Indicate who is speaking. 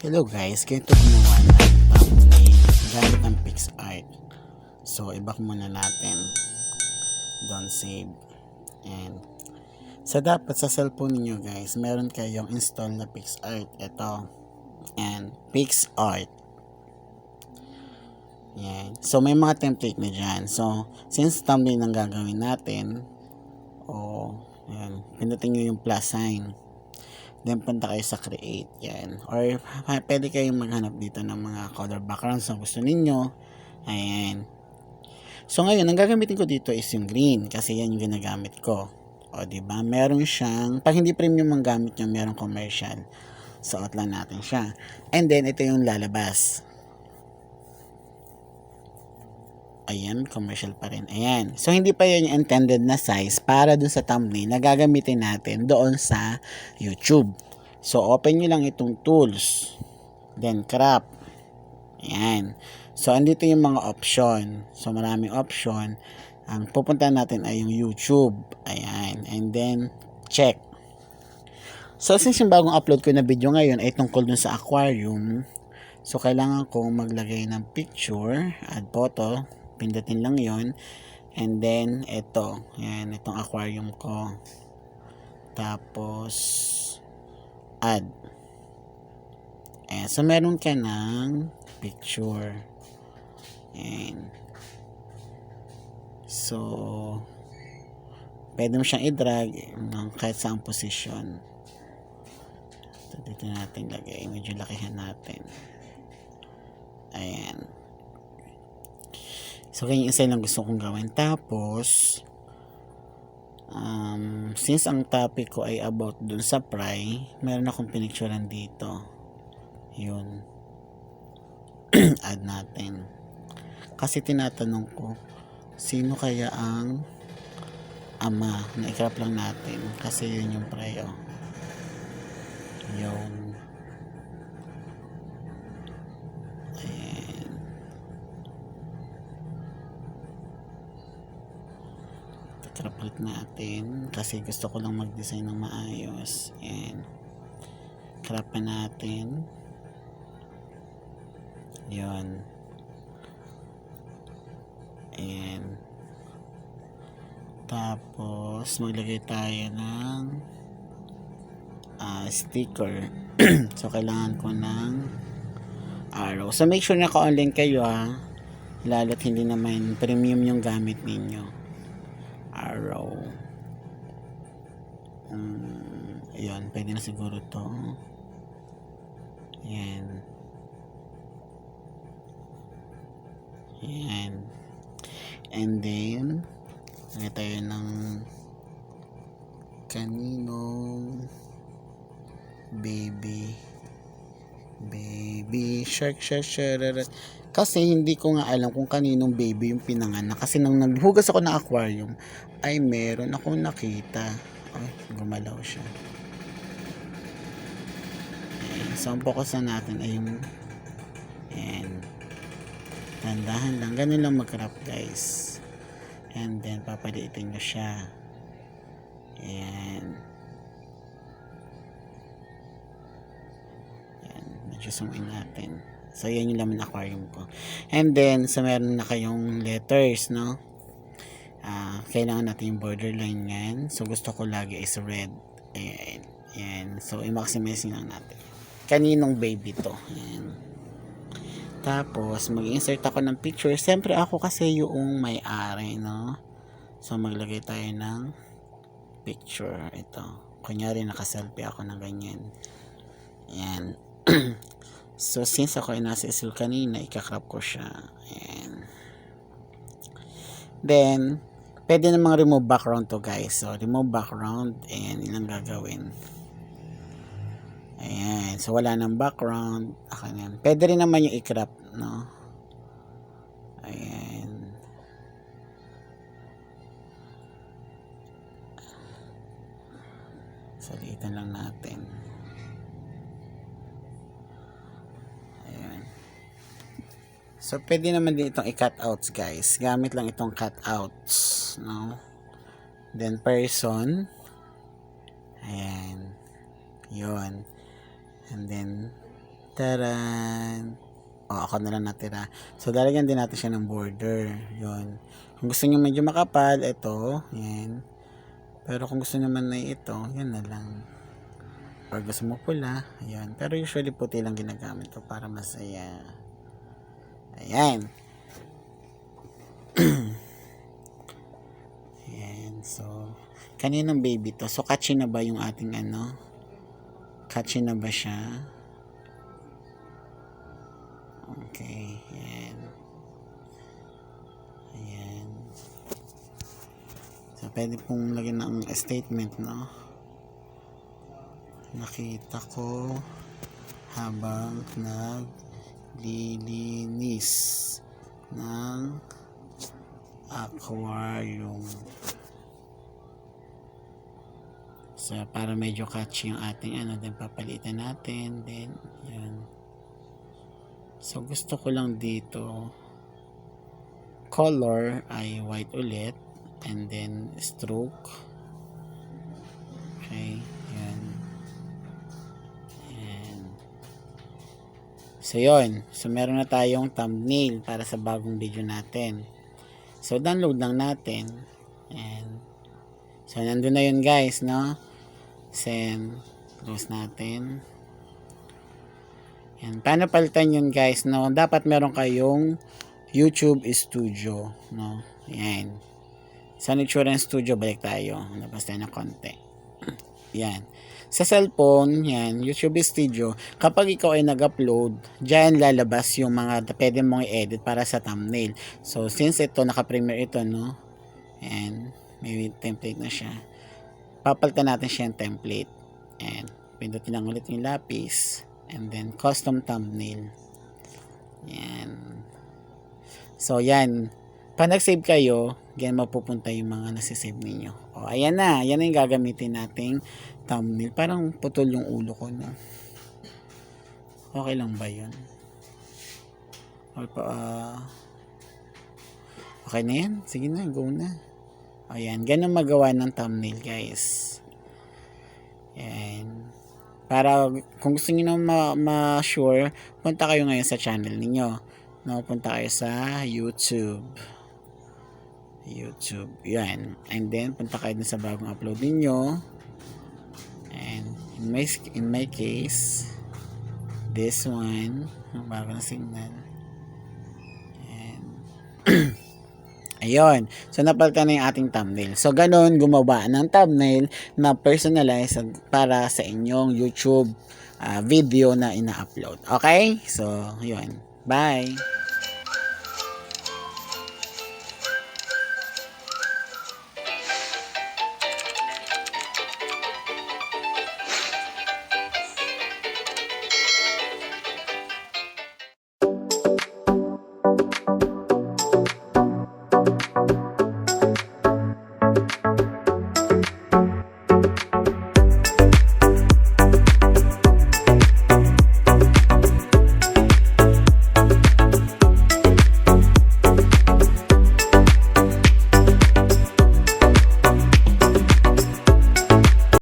Speaker 1: Hello guys, ganito gumawa ng thumbnail gamit ang Picsart. So, i-back muna natin. Don't save. And, dapat sa cellphone niyo guys, meron kayong install na Picsart. Ito. And, Picsart. Yan. So, may mga template na dyan. So, since thumbnail ang gagawin natin, yan, pindutin nyo yung plus sign. Then, punta kayo sa create. Yan. Or, pwede kayong maghanap dito ng mga color backgrounds na gusto ninyo. Ayan. So, ngayon, ang gagamitin ko dito is yung green. Kasi yan yung ginagamit ko. O, diba? Meron siyang, pag hindi premium ang gamit nyo, meron commercial. Suot lang natin siya. And then, ito yung lalabas. Ayan, commercial pa rin. Ayan. So, hindi pa yan yung intended na size para dun sa thumbnail na gagamitin natin doon sa YouTube. So, open nyo lang itong tools. Then, crop. Ayan. So, andito yung mga option. So, maraming option. Ang pupunta natin ay yung YouTube. Ayan. And then, check. So, since yung bagong upload ko na video ngayon ay tungkol dun sa aquarium, so, kailangan kong maglagay ng picture, add photo. Pindutin lang yon. And then, ito. Yan, itong aquarium ko. Tapos, add. Ayan. So, meron ka ng picture. Ayan. So, pwede mo siyang i-drag ng kahit saang position. So, dito natin lagay. Medyo lakihan natin. Ayan. So, ganyan isa lang gusto kong gawin. Tapos, since ang topic ko ay about dun sa fry, meron akong pinicturean dito. Yun. Add natin. Kasi tinatanong ko, sino kaya ang ama? Na-crop lang natin. Kasi yun yung fry, oh. Yung crop natin kasi gusto ko lang mag-design ng maayos. Ayan. Crop pa natin. Yun. Ayan. Tapos, maglagay tayo ng sticker. So, kailangan ko ng arrow. So, make sure na ka-online kayo ha. Lalo't hindi naman premium yung gamit ninyo. Arrow. Ayan, pwede na siguro to. Ayan. Ayan. And then, lagay tayo ng kaninong baby shark. Kasi hindi ko nga alam kung kaninong baby yung pinanganak. Kasi nang naghugas ako ng aquarium, ay meron akong nakita. Ay, gumalaw siya. Ayan. So, ang focus na natin ay yung ayan. Tandahan lang. Ganun lang mag-crop guys. And then, papaliitin nyo siya. Ayan. Ayan. Medyo zoom in natin. So, yan yung laman aquarium ko. And then, so meron na kayong letters, no? Kailangan natin yung borderline yan. So, gusto ko lagi is red. Ayan. Ayan. So, i-maximize lang natin. Kaninong baby to? Ayan. Tapos, mag-insert ako ng picture. Siyempre, ako kasi yung may-ari, no? So, maglagay tayo ng picture. Ito. Kunyari, nakaselfie ako ng ganyan. Ayan. So, since ako ay nasa isil kanina, ikakrop ko siya. Ayan. Then, Pwede namang remove background to guys. So, remove background. Ayan, ilang gagawin. Ayan. So, wala nang background. Okay na yan. Pwede rin naman yung i-crop, no? Ayan. Salitan lang natin. Ayan. So, pwede naman din itong i-cutouts, guys. Gamit lang itong cutouts, no? Then, person. Ayan. Yun. And then, taran. Ako na lang natira. So, lalagyan din natin siya ng border. Yun. Kung gusto nyo medyo makapal, ito. Ayan. Pero kung gusto naman na ito, yan na lang. Or gusto mo pula, ayan. Pero usually puti lang ginagamit ko para masaya. Ayan. Ayan. So, kaninang baby to? So, catchy na ba yung ating ano? Catchy na ba siya? Okay. Ayan. Ayan. So, pwede pong lagyan ng statement, no? Nakita ko habang naglilinis ng aquarium. So, para medyo catchy yung ating ano, then papalitan natin, then, yan. So, gusto ko lang dito, color ay white ulit, and then stroke. Okay, yan. Yan. So, yun. So, meron na tayong thumbnail para sa bagong video natin. So, download lang natin. And, so, nandun na yun guys, no? Send. Close natin. Yan. Paano palitan yun guys, no? Dapat meron kayong YouTube Studio, no? Yan. Sa itsura ng studio, balik tayo. Labas tayo ng konti. Yan. Sa cellphone, yan, YouTube Studio, kapag ikaw ay nag-upload, dyan lalabas yung mga pwede mong i-edit para sa thumbnail. So, since ito, naka-premiere ito, no? And, may template na siya. Papalitan natin siya yung template. And, pindutin lang ulit yung lapis. And then, custom thumbnail. Yan. So, yan. Pag nag-save kayo, ganyan mapupunta yung mga nasisave ninyo. O, ayan na. Yan na yung gagamitin nating thumbnail. Parang putol yung ulo ko na. Okay lang ba yun? Okay na yan? Sige na, go na. Ayan. Ganun magawa ng thumbnail, guys. Ayan. Para kung gusto niyo na ma-sure, punta kayo ngayon sa channel ninyo. No, punta kayo sa YouTube. Yan. And then, punta kayo sa bagong upload ninyo. And, in my case, this one, ang bagong signal. And, ayun. So, napalitan na yung ating thumbnail. So, ganun, gumawa ng thumbnail na personalized para sa inyong YouTube video na ina-upload. Okay? So, yun. Bye!